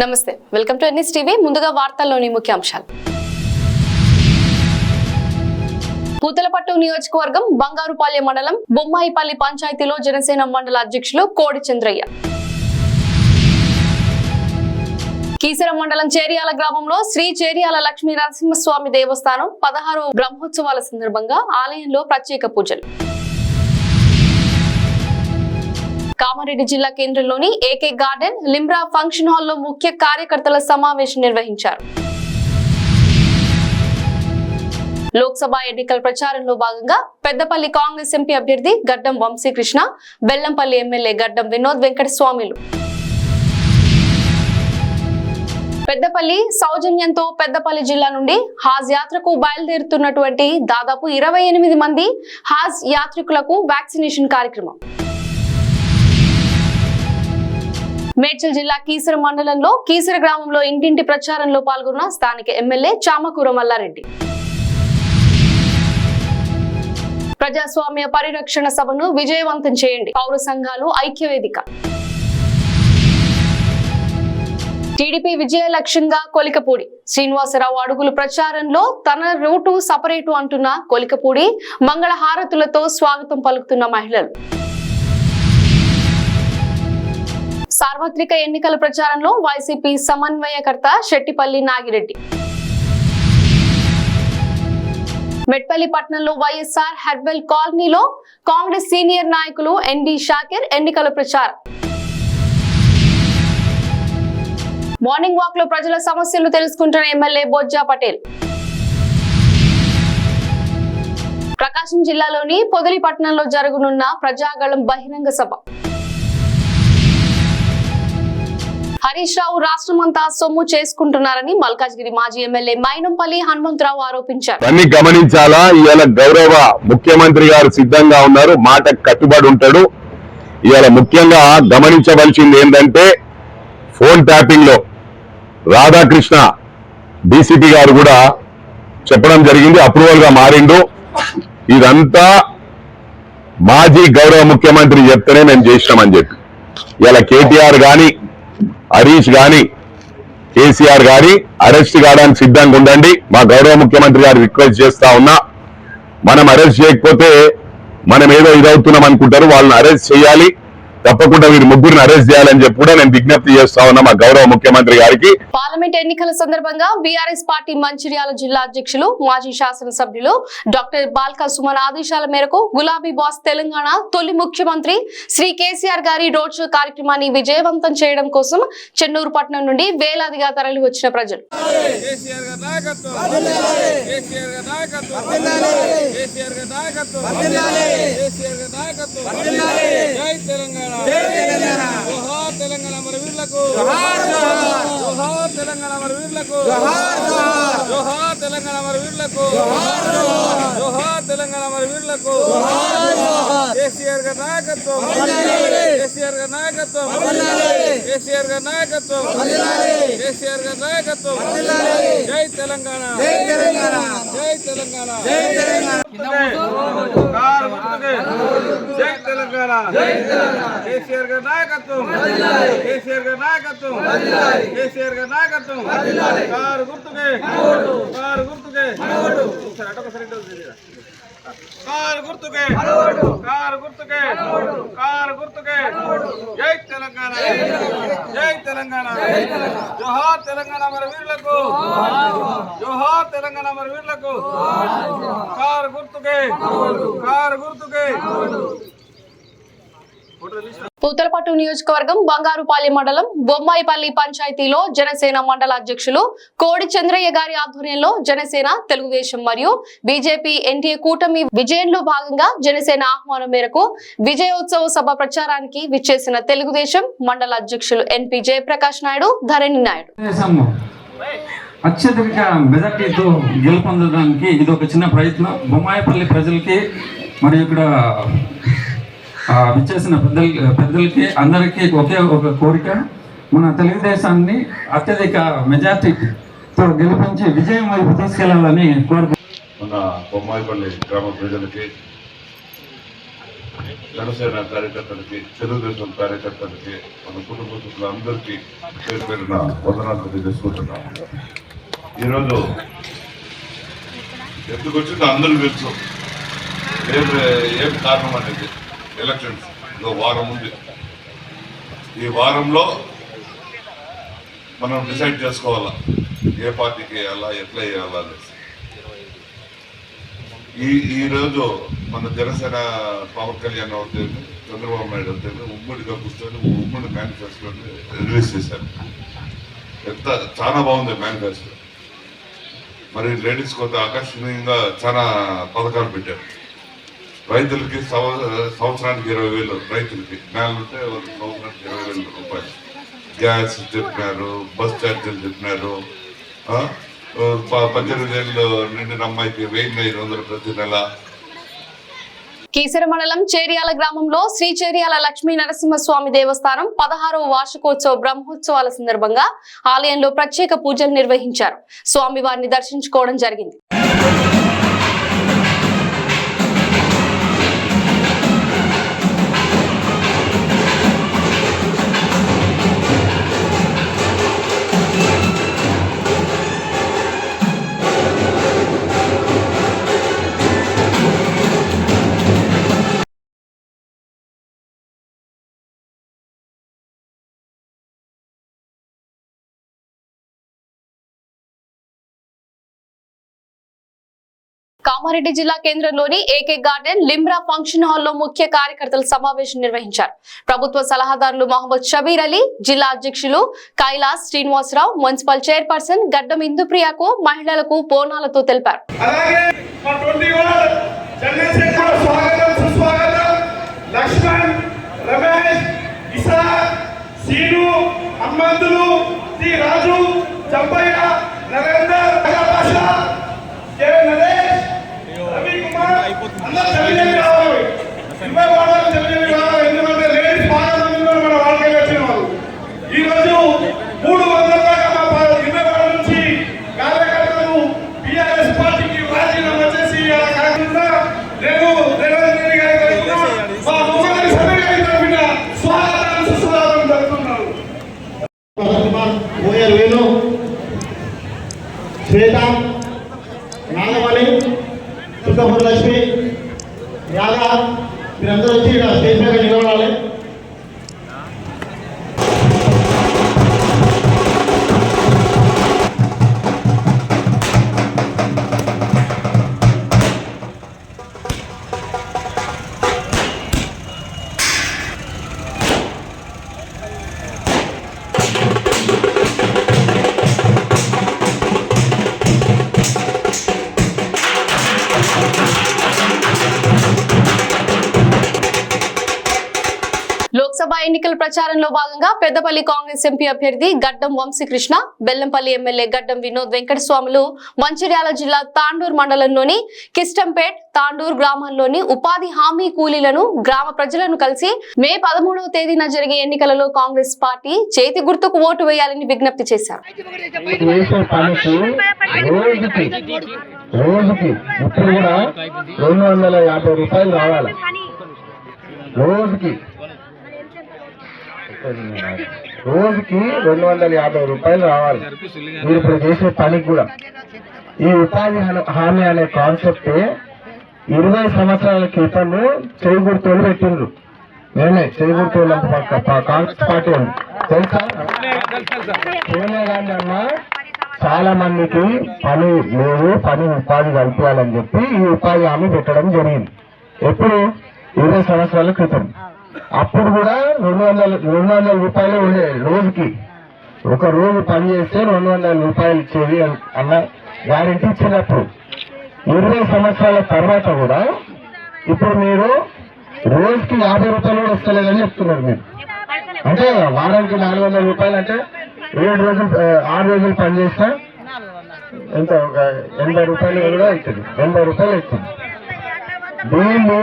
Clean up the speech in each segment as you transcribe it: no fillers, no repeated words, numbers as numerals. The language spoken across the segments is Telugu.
నమస్తే, వెల్కమ్ టు ఎన్ఎస్ టీవీ. ముందుగా వార్తల్లోని ముఖ్యాంశాలు. పూతలపట్టు నియోజకవర్గం బంగారుపాలెం మండలం బొమ్మాయిపల్లి పంచాయతీలో జనసేన మండల అధ్యక్షులు కోడి చంద్రయ్య. కీసర మండలం చేర్యాల గ్రామంలో శ్రీ చేర్యాల లక్ష్మీ నరసింహస్వామి దేవస్థానం 16వ బ్రహ్మోత్సవాల సందర్భంగా ఆలయంలో ప్రత్యేక పూజలు. కామారెడ్డి జిల్లా కేంద్రంలోని ఏకే గార్డెన్ లింబ్రా ఫంక్షన్ హాల్లో ముఖ్య కార్యకర్తల సమావేశం నిర్వహించారు. లోక్సభ ఎన్నికల ప్రచారంలో భాగంగా పెద్దపల్లి కాంగ్రెస్ ఎంపీ అభ్యర్థి గడ్డం వంశీకృష్ణ, బెల్లంపల్లి ఎమ్మెల్యే గడ్డం వినోద్ వెంకటస్వామిలు పెద్దపల్లి సౌజన్యంతో పెద్దపల్లి జిల్లా నుండి హాజ్ యాత్రకు బయలుదేరుతున్నటువంటి దాదాపు 28 మంది హాజ్ యాత్రికులకు వ్యాక్సినేషన్ కార్యక్రమం. మేడ్చల్ జిల్లా కీసర మండలంలో కీసర గ్రామంలో ఇంటింటి ప్రచారంలో పాల్గొన్న స్థానిక ఎమ్మెల్యే చామకూర మల్లారెడ్డి. ప్రజాస్వామ్య పరిరక్షణ సభను విజయవంతం చేయండి, పౌర సంఘాలు ఐక్యవేదిక. టీడీపీ విజయ లక్ష్యంగా కొలికపూడి శ్రీనివాసరావు అడుగులు ప్రచారంలో తన రూటు సపరేటు అంటున్న కొలికపూడి మంగళ హారతులతో స్వాగతం పలుకుతున్న మహిళలు. సార్వత్రిక ఎన్నికల ప్రచారంలో వైసీపీ సమన్వయకర్త శెట్టిపల్లి నాగిరెడ్డి. మెట్పల్లి పట్టణంలో వైఎస్ఆర్ హెర్బల్ కాలనీలో కాంగ్రెస్ సీనియర్ నాయకులు ఎన్డి షాకిర్ ఎన్నికల ప్రచారం. మార్నింగ్ వాక్ లో ప్రజల సమస్యలు తెలుసుకుంటున్న ఎమ్మెల్యే బొజ్జా పటేల్. ప్రకాశం జిల్లాలోని పొదిలి పట్టణంలో జరగనున్న ప్రజాగళం బహిరంగ సభ. హరీష్ రావు రాష్ట్రమంతా సొమ్ము చేసుకుంటున్నారని మల్కాజ్గిరి మాజీ ఎమ్మెల్యే మైనంపల్లి హనుమంతరావు ఆరోపించారు. అన్ని గమనించాలా, ఇవాళ గౌరవ ముఖ్యమంత్రి గారు సిద్ధంగా ఉన్నారు, మాట కట్టుబడి ఉంటాడు. ఇవాళ ముఖ్యంగా గమనించవలసింది ఏంటంటే ఫోన్ ట్యాపింగ్ లో రాధాకృష్ణ డీసీపీ గారు కూడా చెప్పడం జరిగింది, అప్రూవల్ గా మారిండు. ఇదంతా మాజీ గౌరవ ముఖ్యమంత్రి చెప్తేనే మేము చేసినామని చెప్పి ఇలా కేటీఆర్ గాని హరీష్ గాని కేసీఆర్ గాని అరెస్ట్ కావడానికి సిద్ధంగా ఉండండి. మా గౌరవ ముఖ్యమంత్రి గారు రిక్వెస్ట్ చేస్తా ఉన్నా, మనం అరెస్ట్ చేయకపోతే మనం ఏదో ఇదవుతున్నాం అనుకుంటారు, వాళ్ళని అరెస్ట్ చేయాలి, తప్పకుండా వీరు ముగ్గురిని అరెస్ట్ చేయాలని చెప్పి కూడా నేను విజ్ఞప్తి చేస్తా ఉన్నా మా గౌరవ ముఖ్యమంత్రి గారికి. పార్లమెంట్ ఎన్నికల సందర్భంగా బీఆర్ఎస్ పార్టీ మంచిర్యాల జిల్లా అధ్యక్షులు మాజీ శాసనసభ్యులు డాక్టర్ బాల్కా సుమన్ ఆదేశాల మేరకు గులాబీ బాస్ తెలంగాణ తొలి ముఖ్యమంత్రి శ్రీ కేసీఆర్ గారి రోడ్ షో కార్యక్రమాన్ని విజయవంతం చేయడం కోసం చెన్నూరు పట్టణం నుండి వేలాదిగా తరలి వచ్చిన ప్రజలు జోహార్ తెలంగాణ అమరవీరులకు, జోహార్ తెలంగాణ అమరవీరులకు, జోహార్ తెలంగాణ అమరవీరులకు, జోహార్ తెలంగాణ అమరవీరులకు. కేసీఆర్ గారి నాయకత్వం, కేసీఆర్ గారి నాయకత్వం, కేసీఆర్ గారి నాయకత్వం, కేసీఆర్ గారి నాయకత్వం. జై తెలంగాణ, జై తెలంగాణ, జై తెలంగాణ, జై తెలంగాణ, జై తెలంగాణ. కేసీఆర్ గారి నాయకత్వం, కేసీఆర్ గారి నాయకత్వం, కేసీఆర్ గారి నాయకత్వం. కారు గుర్తుకే, కారు గుర్తుకే, కారు గుర్తుకే, కారు గుర్తుకే, కారు గుర్తుకే. జై తెలంగాణ, జై తెలంగాణ. జోహార్ తెలంగాణ అమరవీరులకు, జోహార్ తెలంగాణ అమరవీరులకు. కారు గుర్తుకే, కారు గుర్తుకే. పూతలపట్టు నియోజకవర్గం బంగారుపాలెం మండలం బొమ్మాయిపల్లి పంచాయతీలో జనసేన మండల అధ్యక్షులు కోడి చంద్రయ్య గారి ఆధ్వర్యంలో జనసేన, తెలుగుదేశం మరియు బీజేపీ ఎన్డీఏ కూటమి విజయంలో భాగంగా జనసేన ఆహ్వానం మేరకు విజయోత్సవ సభ ప్రచారానికి విచ్చేసిన తెలుగుదేశం మండల అధ్యక్షులు ఎన్పి జయప్రకాష్ నాయుడు, ధరణి నాయుడు. అత్యధిక మెజార్టీతో గెలుపొందడానికి ఇది ఒక చిన్న ప్రయత్నం. బొమ్మాయిపల్లి ప్రజలకి మరియు ఇక్కడ విచ్చేసిన పెద్దలకి అందరికీ ఒకే ఒక కోరిక, మన తెలుగుదేశాన్ని అత్యధిక మెజార్టీతో గెలిపించి విజయం వైపు తీసుకెళ్లాలని కోరుకుంటున్నాను. మన బొమ్మాయిపల్లి గ్రామ ప్రజలకి జనసేన కార్యకర్తలకి, తెలుగుదేశం కార్యకర్తలకి, మన కుటుంబ సభ్యులందరికీ పేరు పేరున వందనాలు తెలియజేసుకుంటున్నాం. ఈరోజు ఎందుకు వచ్చిందో అందరూ తెలుసు. ఏం కారణం అనేది ఎలక్షన్స్ వారం ఉంది. ఈ వారంలో మనం డిసైడ్ చేసుకోవాలా ఏ పార్టీకి వేయాలా, ఎట్లా వేయాలా అనేసి. ఈరోజు మన జనసేన పవన్ కళ్యాణ్ అవుతుంది, చంద్రబాబు నాయుడు అవుతుంది, ఉమ్మడిగా కూర్చొని ఉమ్మడి మేనిఫెస్టోని రిలీజ్ చేశారు. చాలా బాగుంది మేనిఫెస్టో. మరి లేడీస్ కొంత ఆకర్షణీయంగా చాలా పథకాలు పెట్టారు. రైతులకి సంవత్సరానికి 20,000, రైతులకి నేలంటే సంవత్సరానికి 20,000 రూపాయలు. గ్యాస్ చెప్పినారు, బస్ ఛార్జీలు చెప్పినారు. 18 ఏళ్ళు నిండిన అమ్మాయికి 1,500 ప్రతి నెల. కీసర మండలం చేర్యాల గ్రామంలో శ్రీ చేర్యాల లక్ష్మీ నరసింహస్వామి దేవస్థానం 16వ వార్షికోత్సవ బ్రహ్మోత్సవాల సందర్భంగా ఆలయంలో ప్రత్యేక పూజలు నిర్వహించారు. స్వామివారిని దర్శించుకోవడం జరిగింది. కామారెడ్డి జిల్లా కేంద్రంలోని ఏకే గార్డెన్ లిమ్రా ఫంక్షన్ హాల్లో ముఖ్య కార్యకర్తల సమావేశం నిర్వహించారు. ప్రభుత్వ సలహాదారులు మహమ్మద్ షబీర్ అలీ, జిల్లా అధ్యక్షులు కైలాస్ శ్రీనివాసరావు, మున్సిపల్ చైర్పర్సన్ గడ్డం ఇందుప్రియకు మహిళలకు బోనాలతో తెలిపారు. ఈరోజు 300 దాకా 20 నుంచి కార్యకర్తలు టీఆర్ఎస్ పార్టీకి రాజీనామా చేసి అలా కాకుండా నేను రేవంత్ రెడ్డి గారి తరఫున మా ముఖ్యమంత్రి సభ్యుల గారి తరఫున స్వాగతం సుస్వాగతం జరుపుతున్నారు. వేణు, శ్వేత, నాగమణి, చుక్కపూడి లక్ష్మి, రాధా, మీరందరూ వచ్చి ఇక్కడ స్టేజ్ మీద నిలబడాలి. లోక్సభ ఎన్నికల ప్రచారంలో భాగంగా పెద్దపల్లి కాంగ్రెస్ ఎంపీ అభ్యర్థి గడ్డం వంశీకృష్ణ, బెల్లంపల్లి ఎమ్మెల్యే గడ్డం వినోద్ వెంకటస్వాములు మంచిర్యాల జిల్లా తాండూరు మండలంలోని కిస్టంపేట్, తాండూరు గ్రామాల్లోని ఉపాధి హామీ కూలీలను, గ్రామ ప్రజలను కలిసి మే 13వ తేదీన జరిగే ఎన్నికలలో కాంగ్రెస్ పార్టీ చేతి గుర్తుకు ఓటు వేయాలని విజ్ఞప్తి చేశారు. రోజుకి ఇప్పుడు కూడా 250 రూపాయలు రావాలి. రోజుకి 250 రూపాయలు రావాలి. మీరు ఇప్పుడు చేసే పనికి కూడా ఈ ఉపాధి హామీ అనే కాన్సెప్ట్ 20 సంవత్సరాల క్రితం చేకూర్తోలు పెట్టిండ్రు. నేనే చేకూర్తోలు కాంగ్రెస్ పార్టీ ఉంది తెలుసా? సోనియా గాంధీ అన్న చాలా మందికి పని లేదు, పని ఉపాధి కల్పించాలని చెప్పి ఈ ఉపాధి హామీ పెట్టడం జరిగింది. ఎప్పుడు 20 సంవత్సరాల క్రితం. అప్పుడు కూడా 200 రూపాయలు ఉండేది రోజుకి. ఒక రోజు పని చేస్తే 200 రూపాయలు ఇచ్చేది అన్న గ్యారెంటీ ఇచ్చినప్పుడు. 20 సంవత్సరాల తర్వాత కూడా ఇప్పుడు మీరు రోజుకి 50 రూపాయలు కూడా వస్తలేదని చెప్తున్నారు మీరు. అంటే వారానికి 400 రూపాయలు అంటే 6 రోజులు పని చేసినా ఎంత 80 రూపాయలు కూడా అవుతుంది. 80 రూపాయలు అవుతుంది. దీన్ని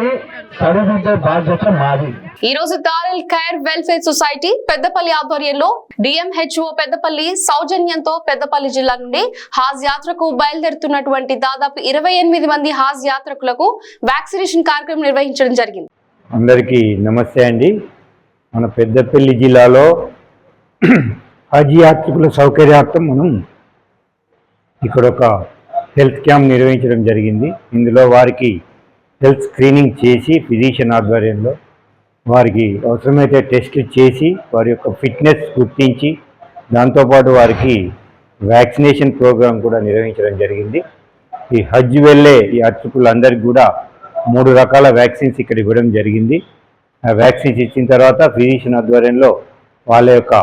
సరిదిద్దే బాధ్యత మాది. ఈ రోజు దారుల్ ఖైర్ వెల్ఫేర్ సొసైటీ పెద్దపల్లి ఆధ్వర్యంలో డిఎంహెచ్ఓ పెద్దపల్లి సౌజన్యంతో పెద్దపల్లి జిల్లా నుండి హాజ్ యాత్రకు బయలుదేరుతున్నటువంటి దాదాపు 28 మంది హాజ్ యాత్రకులకు వ్యాక్సినేషన్ కార్యక్రమం నిర్వహించడం జరిగింది. అందరికీ నమస్తే అండి. మన పెద్దపల్లి జిల్లాలో హజ్ యాత్రికుల సౌకర్యార్థం మనం ఇక్కడ ఒక హెల్త్ క్యాంప్ నిర్వహించడం జరిగింది. ఇందులో వారికి హెల్త్ స్క్రీనింగ్ చేసి ఫిజిషియన్ ఆధ్వర్యంలో వారికి అవసరమైతే టెస్టులు చేసి వారి యొక్క ఫిట్నెస్ గుర్తించి దాంతోపాటు వారికి వ్యాక్సినేషన్ ప్రోగ్రాం కూడా నిర్వహించడం జరిగింది. ఈ హజ్ వెళ్ళే యాత్రికులందరికీ కూడా 3 రకాల వ్యాక్సిన్స్ ఇక్కడ ఇవ్వడం జరిగింది. ఆ వ్యాక్సిన్స్ ఇచ్చిన తర్వాత ఫిజిషియన్ ఆధ్వర్యంలో వాళ్ళ యొక్క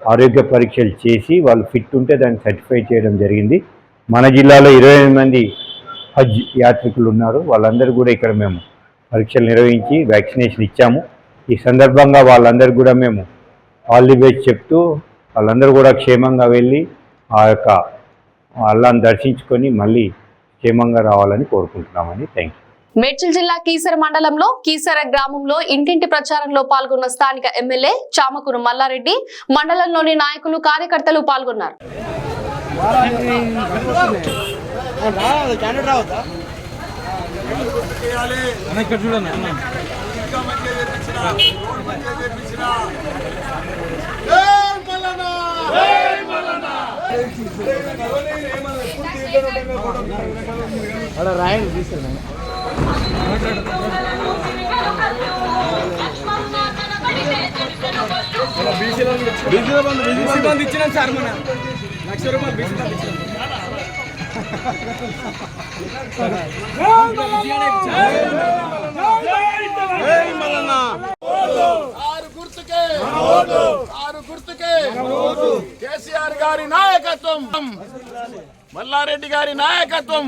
ఆరోగ్య పరీక్షలు చేసి వాళ్ళు ఫిట్ ఉంటే దాన్ని సర్టిఫై చేయడం జరిగింది. మన జిల్లాలో 28 మంది హజ్ యాత్రికులు ఉన్నారు. వాళ్ళందరూ కూడా ఇక్కడ మేము పరీక్షలు నిర్వహించి వ్యాక్సినేషన్ ఇచ్చాము. ఈ సందర్భంగా వాళ్ళందరూ కూడా మేము ఆల్ ది బెస్ట్ చెప్తూ వాళ్ళందరూ కూడా క్షేమంగా వెళ్ళి ఆ యొక్క అల్లాహ్ని దర్శించుకొని మళ్ళీ క్షేమంగా రావాలని కోరుకుంటున్నామని. Thank you. మేడ్చల్ జిల్లా కీసర మండలంలో కీసర గ్రామంలో ఇంటింటి ప్రచారంలో పాల్గొన్న స్థానిక ఎమ్మెల్యే చామకూరు మల్లారెడ్డి, మండలంలోని నాయకులు కార్యకర్తలు పాల్గొన్నారు. ఇచ్చినాం సార్, మన ₹1,00,000 బీసీ బంద్ ఇచ్చినాం. ఆరు గుర్తుకే కేసీఆర్ గారి నాయకత్వం, మల్లారెడ్డి గారి నాయకత్వం.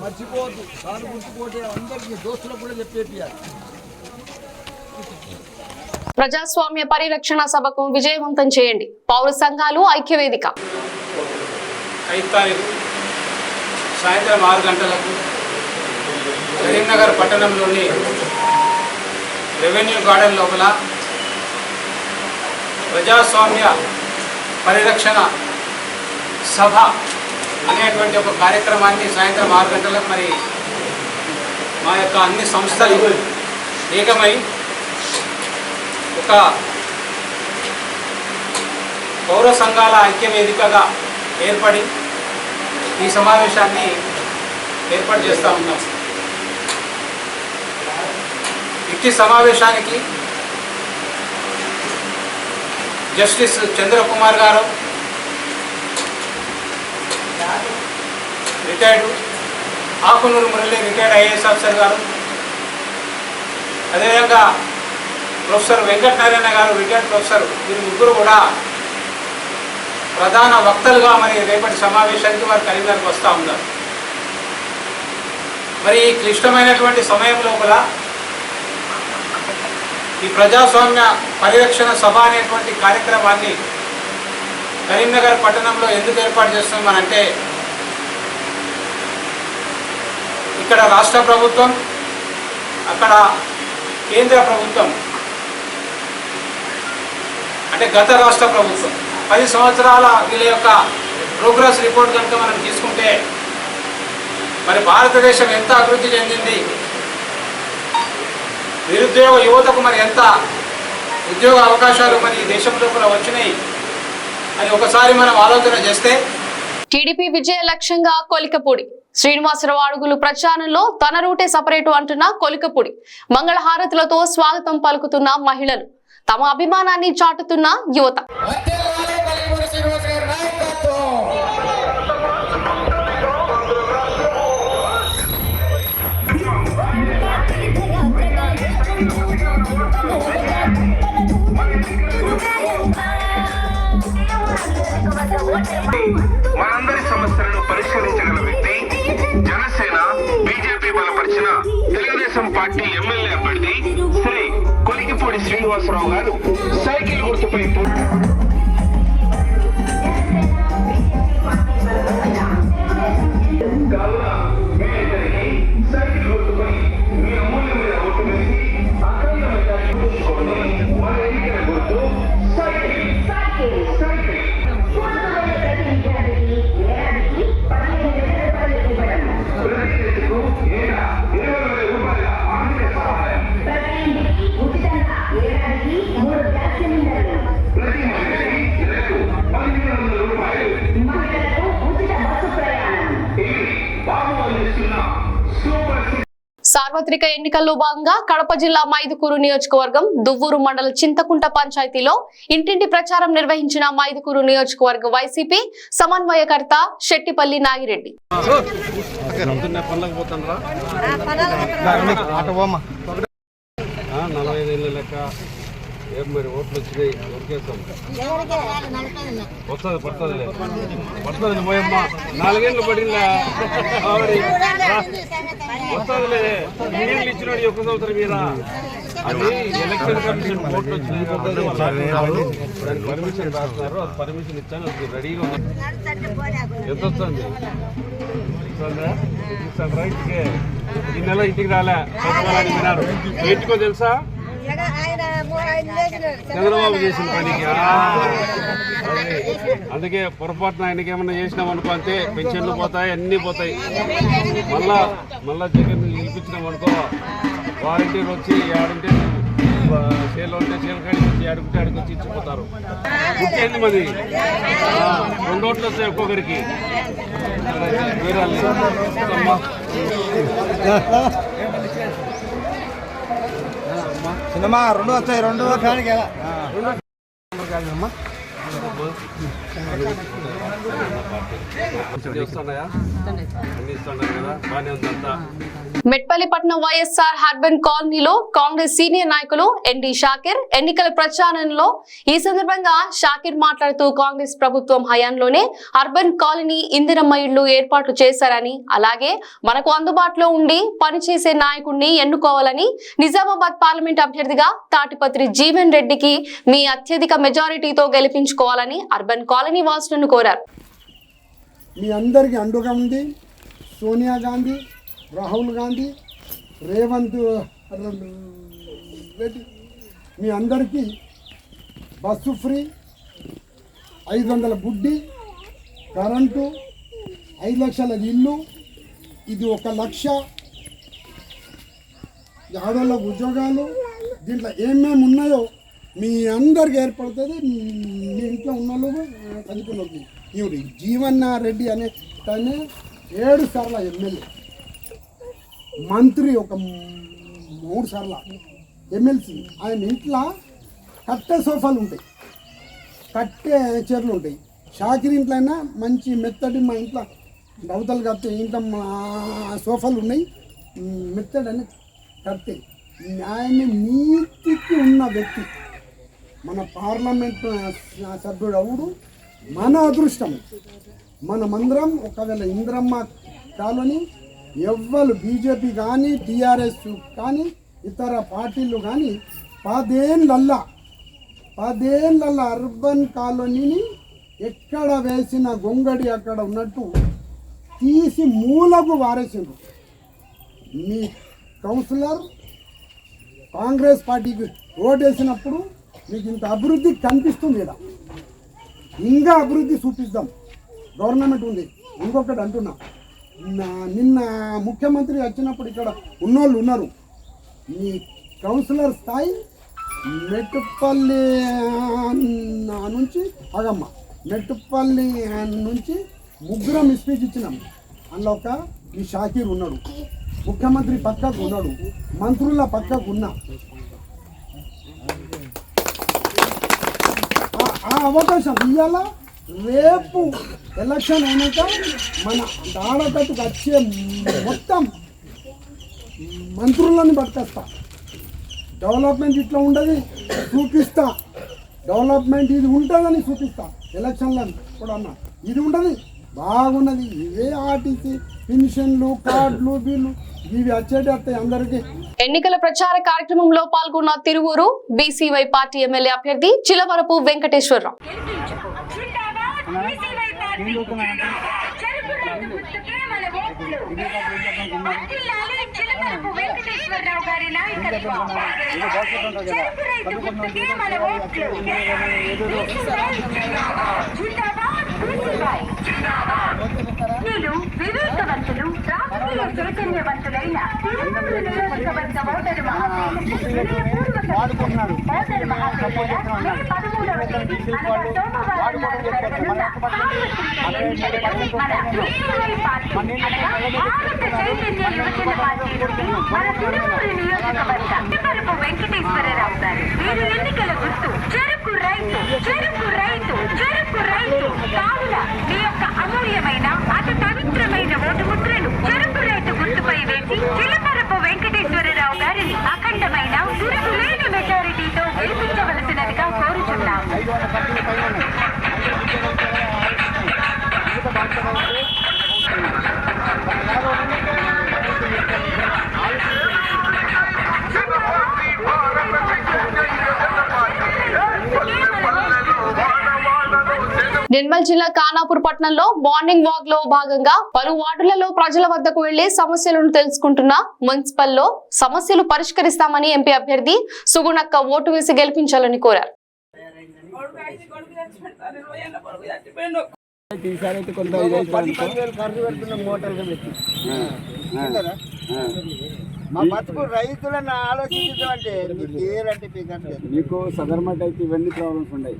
మర్చిపోవద్దు, సార్ గుర్తుపోతే అందరికి దోస్తులకు కూడా చెప్పేయాలి. ప్రజాస్వామ్య పరిరక్షణ సభకు విజయవంతం చేయండి. పౌర సంఘాలు ఐక్యవేదిక. 5 తారీఖు సాయంత్రం 6 గంటలకు కరీంనగర్ పట్టణంలోని రెవెన్యూ గార్డెన్ లోపల ప్రజాస్వామ్య పరిరక్షణ సభ అనేటువంటి ఒక కార్యక్రమాన్ని సాయంత్రం 6 గంటలకు మరి మా యొక్క అన్ని సంస్థలు ఏకమై ఒక పౌర సంఘాల ఐక్యవేదికగా ఏర్పడి ఈ సమావేశాన్ని ఏర్పాటు చేస్తూ ఉన్నాం. ఇట్టి సమావేశానికి జస్టిస్ చంద్రకుమార్ గారు, retired, Akunuru Murali retired IAS officer గారు, అదేవిధంగా ప్రొఫెసర్ వెంకటనారాయణ గారు రిటైర్డ్ ప్రొఫెసర్, వీరు ముగ్గురు కూడా ప్రధాన వక్తలుగా మరి రేపటి సమావేశానికి వారు కరీంనగర్కి వస్తూ ఉన్నారు. మరి ఈ క్లిష్టమైనటువంటి సమయం లోపల ఈ ప్రజాస్వామ్య పరిరక్షణ సభ అనేటువంటి కార్యక్రమాన్ని కరీంనగర్ పట్టణంలో ఎందుకు ఏర్పాటు చేస్తున్నామనంటే, ఇక్కడ రాష్ట్ర ప్రభుత్వం, అక్కడ కేంద్ర ప్రభుత్వం, అంటే గత రాష్ట్ర ప్రభుత్వం 10 సంవత్సరాల వీళ్ళ యొక్క ప్రోగ్రెస్ రిపోర్ట్ కనుక మనం తీసుకుంటే మరి భారతదేశం ఎంత అభివృద్ధి చెందింది, నిరుద్యోగ యువతకు మరి ఎంత ఉద్యోగ అవకాశాలు మరి ఈ దేశంలో కూడా వచ్చినాయి అని ఒకసారి మనం ఆలోచన చేస్తే, టీడీపీ విజయ లక్ష్యంగా కొలికపూడి శ్రీనివాసరావు అడుగులు ప్రచారంలో తన రూటే సపరేటు అంటున్న కొలికపూడి, మంగళహారతులతో స్వాగతం పలుకుతున్న మహిళలు, తమ అభిమానాన్ని చాటుతున్న యువత. మనందరి సమస్యలను పరిష్కరించగల వ్యక్తి, జనసేన బీజేపీ బలపరిచిన తెలుగుదేశం పార్టీ ఎమ్మెల్యే అభ్యర్థి శ్రీ కొలికిపూడి శ్రీనివాసరావు గారు సైకిల్ గుర్తుపై సైకిల్ ప్రతి మహిళకి నెలకు 1,500 రూపాయలు. ఇది బాబు అందిస్తున్న సూపర్ సార్వత్రిక ఎన్నికల్లో భాగంగా కడప జిల్లా మైదుకూరు నియోజకవర్గం దువ్వూరు మండల చింతకుంట పంచాయతీలో ఇంటింటి ప్రచారం నిర్వహించిన మైదుకూరు నియోజకవర్గ వైసీపీ సమన్వయకర్త శెట్టిపల్లి నాగిరెడ్డి. 45 ఏళ్ళ లెక్క ఏం మరి ఓట్లు వచ్చినాయి దొరికేస్తాం పడుతుంది పోయమ్మా 4 ఏళ్ళు పడిందా వస్తుందిలే 2 ఏళ్ళు ఇచ్చినాడు ఒక్క సంవత్సరం మీద అది ఎలక్షన్ కమిషన్ ఓట్లు వచ్చినాయి దానికి పర్మిషన్ రాస్తున్నారు అది పర్మిషన్ ఇచ్చాను అది రెడీగా ఉంది ఎంత వస్తుంది రైట్కి ఈ నెల ఇంటికి రాలే చదువుకోవాలని విన్నారు ఏంటికో తెలుసా చంద్రబాబు చేసిన పనికి అందుకే పొరపాటున ఆయనకి ఏమన్నా చేసినాం అనుకో అంతే పెన్షన్లు పోతాయి అన్నీ పోతాయి మళ్ళా జగన్ గెలిపించినాం అనుకో వారంటీలు వచ్చి ఏడంటే సేల్ ఉంటే సేల్ కాడికి వచ్చి ఆడుకుంటే ఆడికి వచ్చి ఇచ్చిపోతారు. పుట్టేంది మరి 2 ఓట్లు వస్తాయి ఒక్కొక్కరికి. సినిమా 2 వస్తాయి 2 ఫ్యాన్కి మెట్పల్లిపట్నం వైఎస్ఆర్ హర్బన్ కాలనీలో కాంగ్రెస్ సీనియర్ నాయకులు ఎన్డి షాకిర్ ఎన్నికల ప్రచారంలో ఈ సందర్భంగా షాకిర్ మాట్లాడుతూ కాంగ్రెస్ ప్రభుత్వం హయాంలోనే అర్బన్ కాలనీ ఇందిరమ్మ ఇళ్లు ఏర్పాటు చేశారని అలాగే మనకు అందుబాటులో ఉండి పనిచేసే నాయకుడిని ఎన్నుకోవాలని నిజామాబాద్ పార్లమెంట్ అభ్యర్థిగా తాటిపత్రి జీవన్ రెడ్డికి మీ అత్యధిక మెజారిటీతో గెలిపించుకోవాలని అర్బన్ కాలనీ వాసులను కోరారు. మీ అందరికీ అండగా ఉంది సోనియా గాంధీ, రాహుల్ గాంధీ, రేవంత్ రెడ్డి. మీ అందరికీ బస్సు ఫ్రీ, 500 బుడ్డి, కరెంటు, 5 లక్షల ఇల్లు, ఇది 1 లక్ష, ఆడవాళ్ళకు ఉద్యోగాలు, దీంట్లో ఏమేమి ఉన్నాయో మీ అందరికి ఏర్పడుతుంది. మీ ఇంట్లో ఉన్న వాళ్ళు చదువుకున్నది ఈవిడ జీవన్ రెడ్డి అనే తనే 7 సార్లు ఎమ్మెల్యే, మంత్రి ఒక 3 సార్లు ఎమ్మెల్సీ. ఆయన ఇంట్లో కట్టే సోఫాలు ఉంటాయి, కట్టే చీరలు ఉంటాయి. షాకిర్ ఇంట్లో అయినా మంచి మెత్తడి, మా ఇంట్లో బౌతలు కట్టే ఇంట్లో మా సోఫాలు ఉన్నాయి, మెత్తడి అని కట్టే. ఆయన నీతికి ఉన్న వ్యక్తి, మన పార్లమెంట్ సభ్యుడు అవుడు మన అదృష్టం. మనమందరం ఒకవేళ ఇంద్రమ్మ కాలనీ ఎవ్వరు బీజేపీ కానీ టీఆర్ఎస్ కానీ ఇతర పార్టీలు కానీ 10 ఏళ్ళ అర్బన్ కాలనీని ఎక్కడ వేసిన గొంగడి అక్కడ ఉన్నట్టు తీసి మూలకు వారేసిండ్రు. మీ కౌన్సిలర్ కాంగ్రెస్ పార్టీకి ఓటేసినప్పుడు మీకు ఇంత అభివృద్ధి కనిపిస్తుంది కదా, ఇంకా అభివృద్ధి చూపిస్తాం. గవర్నమెంట్ ఉంది. ఇంకొకటి అంటున్నా, నిన్న ముఖ్యమంత్రి వచ్చినప్పుడు ఇక్కడ ఉన్నోళ్ళు ఉన్నారు. మీ కౌన్సిలర్ స్థాయి మెట్టుపల్లి నుంచి అగమ్మ, మెట్టుపల్లి నుంచి 3 స్పీచ్ ఇచ్చినాం. అందులో ఒక ఈ షాకీర్ ఉన్నాడు, ముఖ్యమంత్రి పక్కకు ఉన్నాడు, మంత్రుల పక్కకు ఉన్నా. ఆ అవకాశం ఇవాళ రేపు ఎలక్షన్ అయినాక మన దాడకట్టుకు వచ్చే మొత్తం మంత్రులను పట్టుకొస్తా. డెవలప్మెంట్ ఇట్లా ఉండదు చూపిస్తా, డెవలప్మెంట్ ఇది ఉంటుందని చూపిస్తా. ఎలక్షన్లను కూడా అన్నా ఇది ఉండదు, బాగున్నది. ఇవే ఆర్టీసీ పెన్షన్లు, కార్డులు, బిల్లు ఇవి వచ్చేటట్టాయి అందరికీ. ఎన్నికల ప్రచార కార్యక్రమంలో పాల్గొన్న తిరువూరు బీసీవై పార్టీ ఎమ్మెల్యే అభ్యర్థి చిలవరపు వెంకటేశ్వరరావు. నేను వివేకవంతులు రాజకీయ చైతన్యవంతులైన తిరుమల నియోజకవర్గ ఓటరు మహాశయులకు 13వ వెంకటేశ్వరరావు గారు వీరు ఎన్నికల గుర్తు చెరుకు రైతు చెరుకు రైతు చెరుకు రైతు కావున మీ యొక్క అమూల్యమైన అతి పవిత్రమైన ఓటు ముద్రను చెరుకు రైతు గుర్తుపై వేసి చిలపరపు వెంకటేశ్వరరావు గారిని అఖండమైన తిరుగులేని మెజారిటీతో గెలిపించవలసినదిగా కోరుచున్నాము. నిర్మల్ జిల్లా ఖానాపూర్ పట్టణంలో మార్నింగ్ వాక్ లో భాగంగా పలు వార్డులలో ప్రజల వద్దకు వెళ్లి సమస్యలను తెలుసుకుంటున్న మున్సిపల్ లో సమస్యలు పరిష్కరిస్తామని ఎంపీ అభ్యర్థి సుగుణక్క ఓటు వేసి గెలిపించాలని కోరారు. మా బతుకు రైతులను ఆలోచించమంటే మీకు సదర్మట్ అయితే ఇవన్నీ ప్రాబ్లమ్స్ ఉన్నాయి.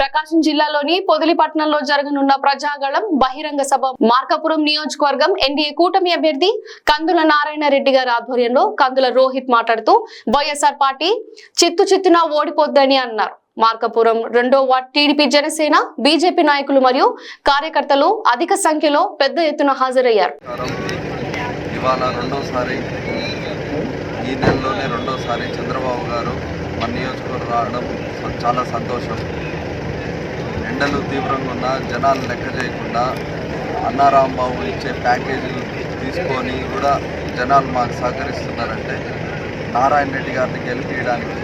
ప్రకాశం జిల్లాలోని పొదిలిపట్నంలో జరగనున్న ప్రజాగళం బహిరంగ సభ మార్కాపురం నియోజకవర్గం ఎన్డీఏ కూటమి అభ్యర్థి కందుల నారాయణ రెడ్డి గారి ఆధ్వర్యంలో కందుల రోహిత్ మాట్లాడుతూ వైఎస్ఆర్ పార్టీ చిత్తున ఓడిపోద్దని అన్నారు. మార్కాపురం 2వ వార్డ్ టీడీపీ, జనసేన, బీజేపీ నాయకులు మరియు కార్యకర్తలు అధిక సంఖ్యలో పెద్ద ఎత్తున హాజరయ్యారు. ఇవాళ ఈ నెలలోనే రెండోసారి చంద్రబాబు గారు మన నియోజకవర్గం రావడం చాలా సంతోషం. ఎండలు తీవ్రంగా ఉన్న జనాలు లెక్క చేయకుండా అన్నారాంబాబు ఇచ్చే ప్యాకేజీలు తీసుకొని కూడా జనాలు మాకు సహకరిస్తున్నారంటే నారాయణ రెడ్డి గారిని గెలిపించడానికి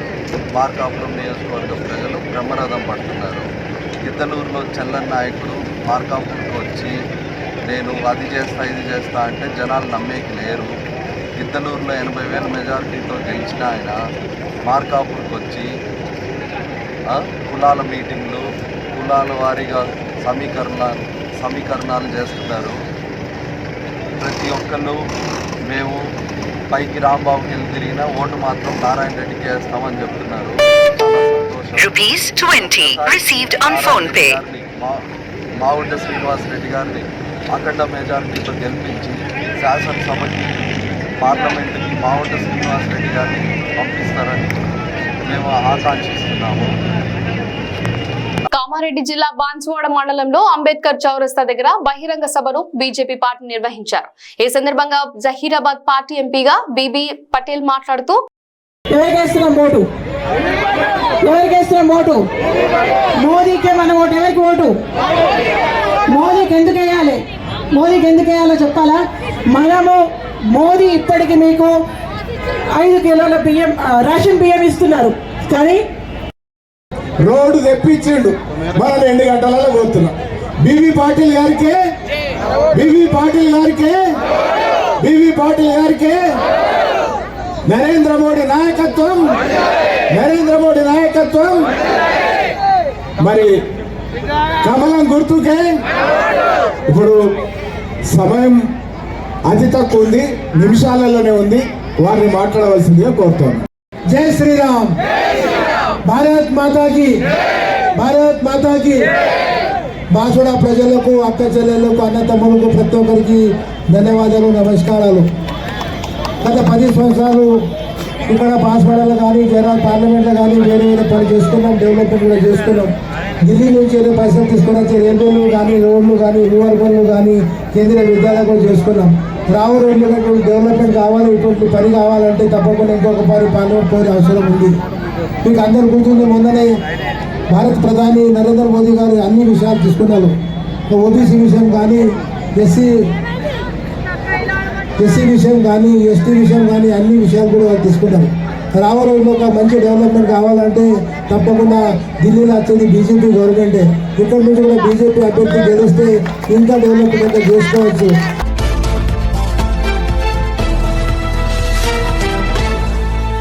మార్కాపురం నియోజకవర్గ ప్రజలు బ్రహ్మరథం పడుతున్నారు. గిద్దలూరులో చల్లని నాయకుడు మార్కాపురంకి వచ్చి నేను అది చేస్తా ఇది చేస్తా అంటే జనాలు నమ్మేకి లేరు. గిద్దలూరులో 80,000 మెజారిటీతో గెలిచిన ఆయన మార్కాపురంకి వచ్చి కులాల మీటింగ్లు, కులాల వారీగా సమీకరణాలు చేస్తున్నారు. ప్రతి ఒక్కళ్ళు మేము పైకి రాంబాబుకి వెళ్ళి తిరిగినా ఓటు మాత్రం నారాయణ రెడ్డికి వేస్తామని చెప్తున్నారు. మావుంట శ్రీనివాస్ రెడ్డి గారిని అఖండ మెజారిటీతో గెలిపించి శాసనసభకి పార్లమెంటుకి మావుంట శ్రీనివాస్ రెడ్డి గారిని పంపిస్తారని మేము ఆకాంక్షిస్తున్నాము. కామారెడ్డి జిల్లా బాన్సువాడ మండలంలో అంబేద్కర్ చౌరస్తా దగ్గర బహిరంగ సభను బీజేపీ పార్టీ నిర్వహించారు. ఈ సందర్భంగా జహీరాబాద్ పార్టీ ఎంపీగా బీబీ పటేల్ మాట్లాడుతూ మోదీకే మన ఓటు, ఎవరికి ఓటు? మోదీకి ఎందుకు వేయాలో చెప్పాలా? మనము మోదీ ఇప్పటికి మీకు 5 కిలోల బియ్యం రేషన్ బియ్యం ఇస్తున్నారు, కానీ రోడ్డు తెప్పించిండు. మనం 2 గంటలలో పోతున్నాం. బీబీ పాటిల్ గారికి నరేంద్ర మోడీ నాయకత్వం మరి కమలం గుర్తుకే. ఇప్పుడు సమయం అతి తక్కువ ఉంది, నిమిషాలలోనే ఉంది, వారిని మాట్లాడవలసిందిగా కోరుతాను. జై శ్రీరామ్, భారత్ మాతాకి. బాన్సువాడ ప్రజలకు, అక్క చెల్లెలకు, అన్న తమ్ములకు ప్రతి ఒక్కరికి ధన్యవాదాలు, నమస్కారాలు. గత 10 సంవత్సరాలు ఇక్కడ బాన్సువాడలో కానీ జనరల్ పార్లమెంట్లో కానీ వేరే పని చేసుకున్నాం, డెవలప్మెంట్ కూడా చేసుకున్నాం. ఢిల్లీ నుంచి ఏదో పైసలు తీసుకుని వచ్చి రైల్వేలు కానీ, రోడ్లు కానీ, రూరల్ పనులు కానీ, కేంద్రీయ విద్యాలయాలు కూడా చేసుకున్నాం. రావు రోడ్లు డెవలప్మెంట్ కావాలి, ఇటువంటి పని కావాలంటే తప్పకుండా ఇంకొక పార్లమెంట్ కోరే అవసరం ఉంది. మీకు అందరు గుర్తుంది, మొన్ననే భారత ప్రధాని నరేంద్ర మోదీ గారు అన్ని విషయాలు తీసుకున్నారు. ఓబీసీ విషయం కానీ, ఎస్సీ విషయం కానీ, ఎస్టీ విషయం కానీ అన్ని విషయాలు కూడా తీసుకున్నారు. రాబోయేలో ఒక మంచి డెవలప్మెంట్ కావాలంటే తప్పకుండా ఢిల్లీలో వచ్చేది బీజేపీ గవర్నమెంటే. ఇక్కడ నుంచి కూడా బీజేపీ అభ్యర్థి గెలిస్తే ఇంకా డెవలప్మెంట్ చేసుకోవచ్చు.